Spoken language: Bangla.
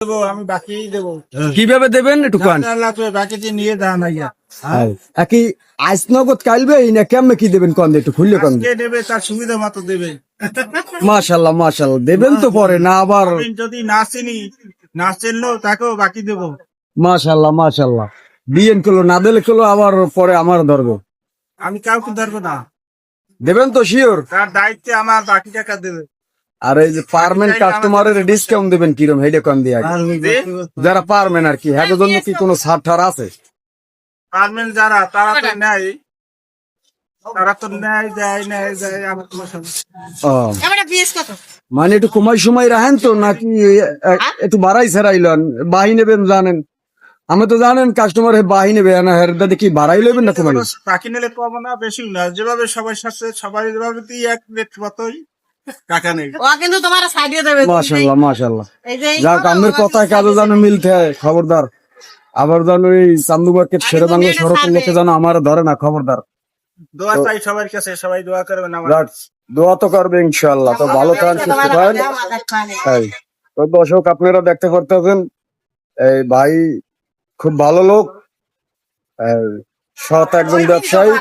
দেবো, আমি বাকি দেবো। কিভাবে দেবেন একটু কান বাকিতে নিয়ে দাঁড়ান আইয়া। কি আজ নগদ কালবে না কেমনে কি দেবেন কন একটু খুললে কন আজকে দেবে, তার সুবিধা মতো দেবে। মাশাল্লাহ মাশাল্লাহ দেবেন তো পরে না আবার আমি যদি না চিনি, না চিনলো তাকেও বাকি দেবো। মাশাল্লাহ মাশাল্লাহ দিয়েন কিলো না দিলে কিলো আবার পরে আমার ধরবো আমি কাউকে ধরবো না, দেবেন তো শিওর। তার দায়িত্বে আমার বাকি টাকা দেবে। আর এই যে পারমেন্ট কাস্টমারের ডিসকাউন্ট দেবেন কিরম হেডে কম দিয়ে যারা পারবেন আর কি হ্যাঁ জন্য কি কোনো ছাড় ঠাড় আছে? পারবেন যারা, তারা তো নেয়, তারা তো নেয় দেয় নেয় দেয়, আমার কোনো সমস্যা ও মানে একটু কমাই সময় রাখেন তো নাকি একটু বাড়াই ছাড়াইলেন বাহি নেবেন জানেন আমি তো জানেন কাস্টমার বাহি নেবে না হেরদা দেখি বাড়াই লইবেন না কমাই বাকি নিলে কম না বেশি না, যেভাবে সবাই সাথে সবাই যেভাবে এক রেট মতোই টাকা নেই। ও কিন্তু তোমার সাইডে দেবে। মাশাআল্লাহ মাশাআল্লাহ এই যে যাক আমের কথায় কাজে জানো মিলতে হয় খবরদার আবার জানো এই চান্দু মার্কেট শেরে বাংলা সড়কের লোকে জানো আমার ধরে না খবরদার দোয়া চাই সবার কাছে, সবাই দোয়া করবেন আমার। যাক, দোয়া তো করবে ইনশাআল্লাহ তো ভালো থাকেন সুস্থ থাকেন এই তো দর্শক আপনারা দেখতে পারতেছেন এই ভাই খুব ভালো লোক সৎ একজন ব্যবসায়ী